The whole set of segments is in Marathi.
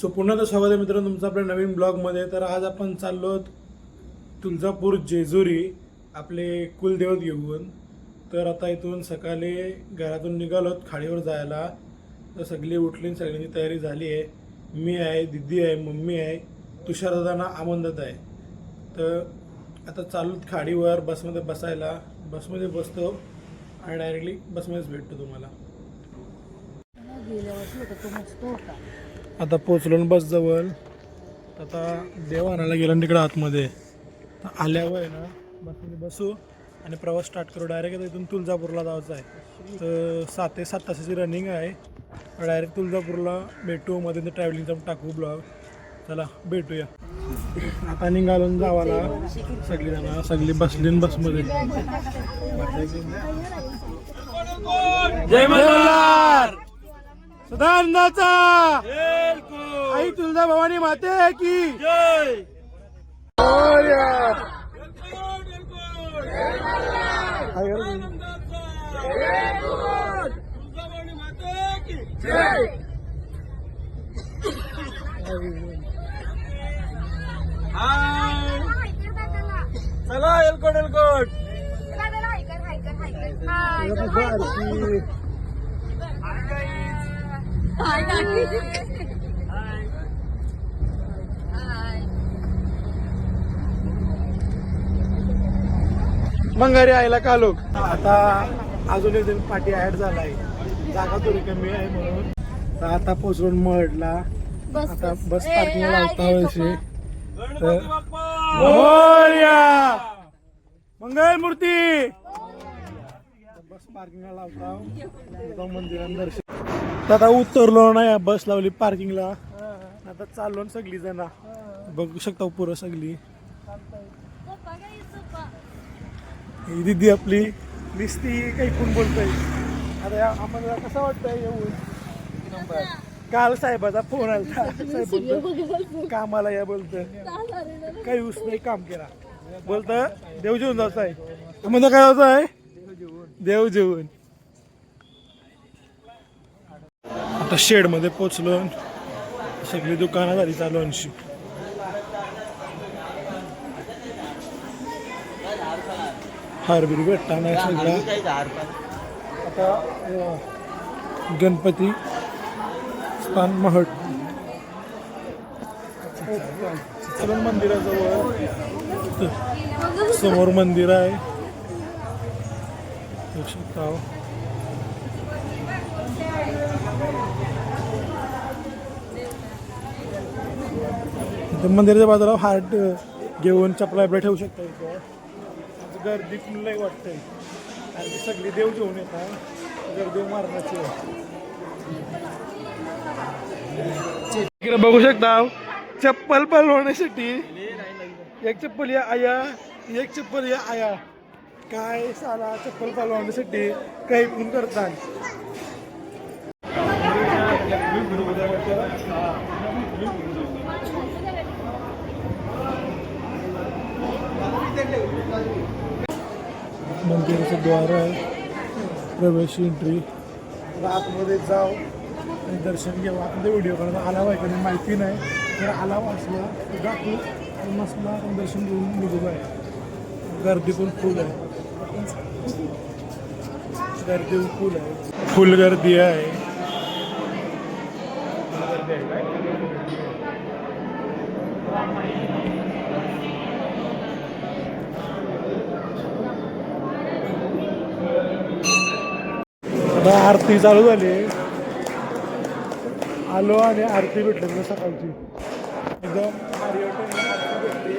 सो पुन्हा तर स्वागत आहे मित्रांनो तुमचं आपल्या नवीन ब्लॉगमध्ये. तर आज आपण चाललो तुळजापूर जेजुरी आपले कुलदेवत घेऊन. तर आता इथून सकाळी घरातून निघालोत खाडीवर जायला. तर सगळी उठली, सगळ्यांची तयारी झाली आहे. मी आहे, दिदी आहे, मम्मी आहे, तुषारदादांना आमंत्रित आहे. तर आता चालू खाडीवर बसमध्ये बसायला. बसमध्ये बसतो आणि डायरेक्टली बसमध्येच भेटतो तुम्हाला. आता पोचलो बस जवळ. आता देव आणायला गेला तिकडे आतमध्ये. आल्यावर आहे ना बसमध्ये बसू आणि प्रवास स्टार्ट करू. डायरेक्ट इथून तुळजापूरला जायचं आहे. तर 7 ते 7 तासाची रनिंग आहे. डायरेक्ट तुळजापूरला भेटू. मध्ये ट्रॅव्हलिंगचा टाकू ब्लॉग. चला भेटूया. आता निघालून जावाला सगळी बसली बसमध्ये. जय मल्हार सदानंदाचा आई तुळजा भवानी माते की जय. चला एलकोट एलकोट. मंगारी आयला का लोक. आता अजून एक जण पाठी ऍड झालाय. जागा थोडी कमी आहे म्हणून. तर आता पोचून मळला. आता बस पार्किंग लावता वर्षी. मंगल मूर्ती बस पार्किंगला लावता मंदिरात दर्शन. तर आता उतरलो ना, या बस लावली पार्किंगला. आता चाललो सगळी जण. बघू शकता पुरं सगळी. ही दिदी आपली दिसती काही कोण बोलतोय. आता आम्हाला कसं वाटतंय येऊन. काल साहेबाचा फोन आला. साहेब कामाला या बोलत काही ऊस नाही काम केला. बोलत देव जेवून जायचं आहे. म्हणजे काय होत आहे देव जेवून. आता शेड मध्ये पोचलो. सगळी दुकानं झाली चालू. अंशी हारबिरी भेटता नाही सगळा. आता गणपती स्थान महट मंदिराजवळ समोर मंदिर आहे. मंदिराच्या बाजूला हार्ट घेऊन चपला ठेवू शकता. इथं गर्दी नाही वाटतंय. आणि सगळी देव घेऊन येतात. गर्दी मारण्याची. इकडे बघू शकता चप्पल पलवण्यासाठी. एक चप्पल या आया, एक चप्पल या आया. काय साला चप्पल पलवण्यासाठी काही पण करतात. मंदिराचं द्वार आहे. प्रवेश एंट्री. आतमध्ये जाऊ आणि दर्शन घ्यावं. आतमध्ये व्हिडिओ करायला आलावा आहे का माहिती नाही. जर आलावा असला तर दाखवू. नसला दर्शन घेऊन निघू आहे. गर्दी पण फुल आहे. गर्दी फुल आहे. फुल गर्दी आहे. आरती चालू झाली. आलो आणि आरती भेटली सकाळची. एकदम आरती भेटली.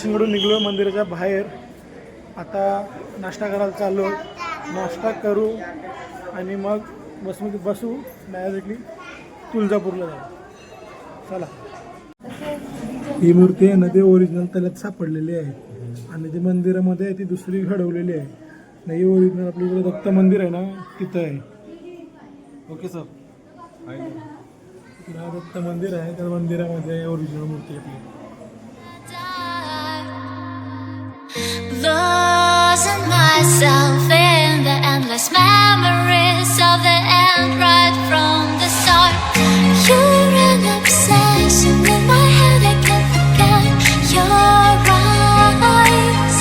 स्टेशनकडून निघलो मंदिराच्या बाहेर. आता नाश्ता करायला चाललो. नाश्ता करू आणि मग बसमध्ये बसू. डायरेक्टली तुळजापूरला जाऊ. चला. ही मूर्ती आहे ना ते ओरिजिनल त्याला सापडलेली आहे आणि ती मंदिरामध्ये ती दुसरी घडवलेली आहे. नाही ओरिजिनल आपल्या इकडे दत्त मंदिर आहे ना तिथं आहे. Okay sir. दत्त मंदिर आहे त्या मंदिरामध्ये ओरिजिनल मूर्ती आपली. Losing myself in the endless memories of the end right from the start. You're an obsession in my head, I can't forget your eyes.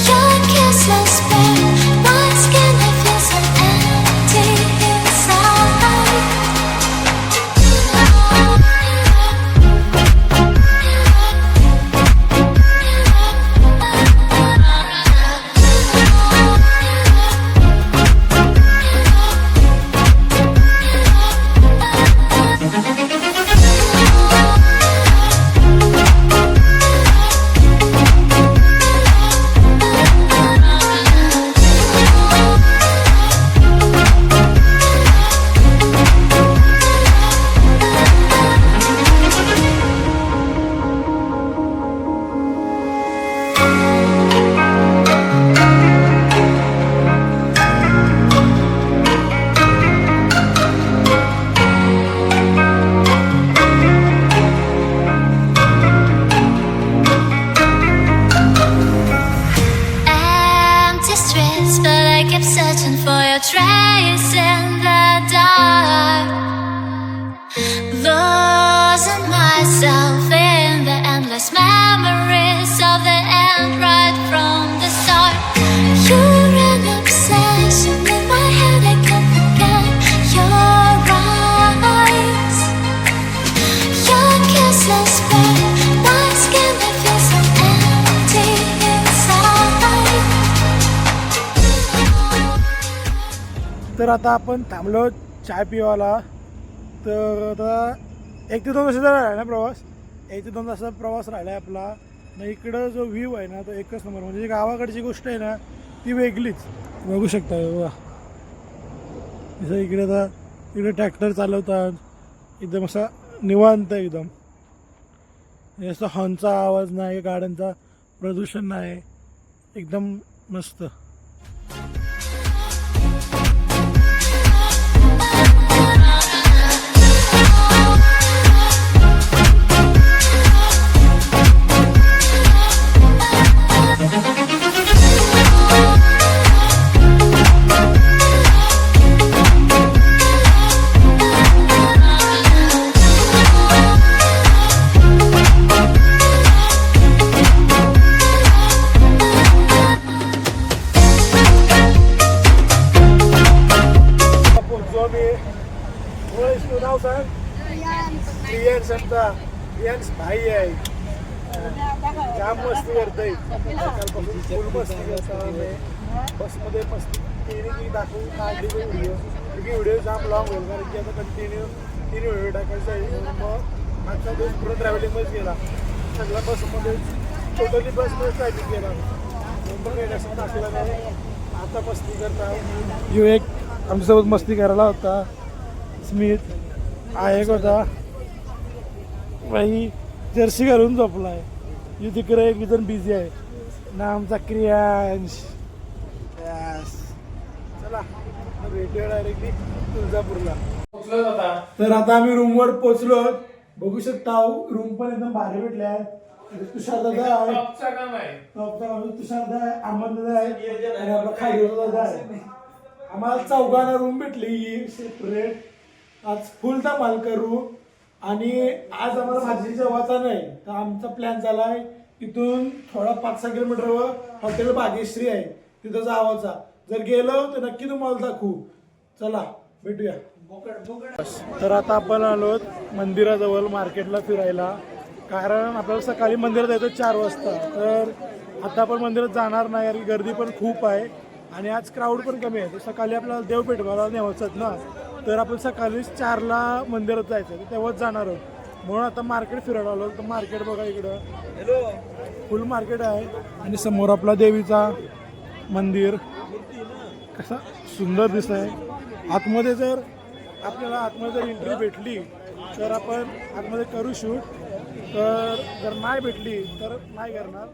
Your kisses burn my skin, I feel so empty inside. Trace in the dark, losing myself in the endless memories of the end right from the start. You're an obsession in my head, I can't forget your eyes. Your kisses burn my skin, I feel so empty inside. तर आता आपण थांबलो चाय पिवायला. तर आता 1 ते 2 तासाचा राहिला ना प्रवास. 1 ते 2 तासाचा प्रवास राहिला आहे आपला. ना इकडं जो व्ह्यू आहे ना तो एकच नंबर. म्हणजे गावाकडची गोष्ट आहे ना ती वेगळीच. बघू शकता बघा जसं इकडे आता इकडे ट्रॅक्टर चालवतात. एकदम असा निवांत एकदम. असं हॉर्नचा आवाज नाही, गाड्यांचा प्रदूषण नाही, एकदम मस्त. नाव सांग. रियान्स आमचा रियान्स भाई आहे. जाम मस्ती करतोय सकाळपासून. फुल मस्ती करतो आम्ही बसमध्ये. मस्ती तिने दाखवून काढली व्हिडिओ. व्हिडिओ जाम लॉंग होईल कारण की आता कंटिन्यू 3 व्हिडिओ टाकायचा आहे. म्हणून मग मागचा दिवस पूर्ण ट्रॅव्हलिंगच गेला सगळा. बसमध्ये टोटली बसमध्ये ट्रॅव्हलिंग केला. नंतर काही जास्त टाकला नाही. आता मस्ती करता. यो एक आमच्यासोबत मस्ती करायला होता स्मित. एक होता बाई जर्सी घालून झोपला आहे. यू तिकडे एक जण बिझी आहे ना आमचा क्रियांश. चला भेटूया डायरेक्टली तुळजापूरला. तर आता आम्ही रूमवर पोहोचलो. बघू शकता रूम पण एकदम भारी भेटल्या आहेत. तुषार दादा आहे, तुषार दादा आहे, अहमद दादा आहे आणि आपला खाली दादा आहे. आम्हाला 4घांना रूम भेटली ही सेपरेट. आज फुल धमाल करू. आणि आज आम्हाला भाजी जेवायचा नाही तर आमचा प्लॅन झाला आहे इथून थोडा 5-6 किलोमीटरवर हॉटेल भाग्यश्री आहे तिथं जावाचा. जर गेलो तर नक्की तुम्हाला दाखवू. चला भेटूया. तर आता आपण आलो मंदिराजवळ मार्केटला फिरायला. कारण आपल्याला सकाळी मंदिरात जायचं 4 वाजता. तर आता आपण मंदिरात जाणार नाही कारण गर्दी पण खूप आहे आणि आज क्राऊड पण कमी आहे. तर सकाळी आपल्याला देव पेटवायला न्यायचं ना. तर आपण सकाळीच 4ला मंदिरात जायचं तर तेव्हाच जाणार आहोत. म्हणून आता मार्केट फिरायला आलो. तर मार्केट बघा इकडं फुल मार्केट आहे आणि समोर आपला देवीचा मंदिर कसा सुंदर दिसत आहे. आतमध्ये जर आपल्याला आतमध्ये जर एंट्री भेटली तर आपण आतमध्ये करू शूट, तर जर नाही भेटली तर नाही करणार.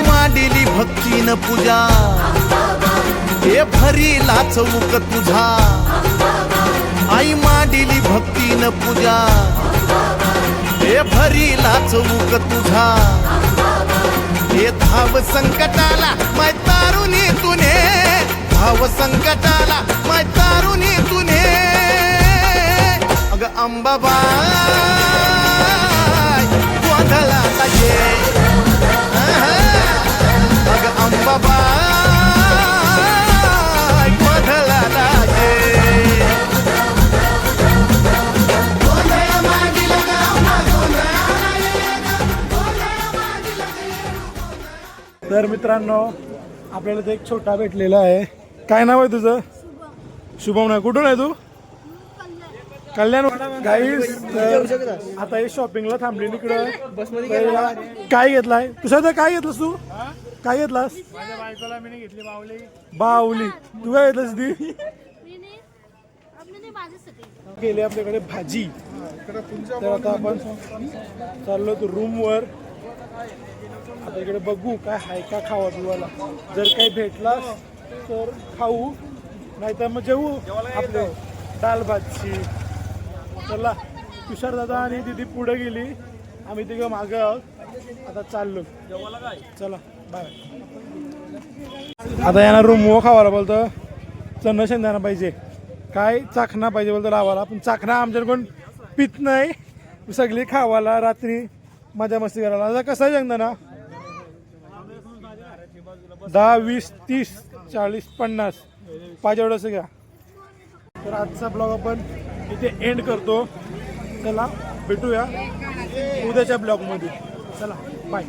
मांडिली भक्तीन पूजा हे भरीला चौक तुझा आई मांडिली भक्तीन पूजा हे भरीला चौक तुझा हे धाव संकटाला माय तारुणी तुने धाव संकटाला माय तारुणी तुने अग अंबाबाई गोंधळाला ये अग अंबाबाई गोंधळाला ये. तर मित्रांनो आपल्याला ते एक छोटा भेटलेला आहे. काय नाव आहे तुझं? शुभम ना. कुठून आहे तू? कल्याण. गाईस तर आता हे शॉपिंगला थांबली इकडं. काय घेतलाय तुझ्या? काय घेतलंस तू? काय घेतलास? माझ्या बायकोला मी घेतली बावली. बाहुली. तू काय घेतलंस ती? आपल्याला माझ्यासाठी गेली आपल्याकडे भाजी. तर आता आपण चाललो तो रूमवर. आता इकडे बघू काय हाय का खावा पिवायला. जर काही भेटलास तर खाऊ, नाहीतर मग जेवू आपले दाल भातची. चला तुषार दादा आणि दिदी पुढे गेली, आम्ही तिघं मागं आहोत. आता चाललो. चला बाय. आता यांना रूम खावायला बोलतं चन्न शेंदाना पाहिजे, काय चाखना पाहिजे बोलतो लावायला. पण चाखना आमच्याकडे कोण पित नाही, सगळी खावायला रात्री मजा मस्ती करायला. आता कसं आहे शेंगदाणा? 10, 20, 30, 40, 50 पाहिजे एवढंच घ्या. तर आजचा ब्लॉग आपण इथे एंड करतो. चला भेटूया उद्याच्या ब्लॉगमध्ये. चला बाय.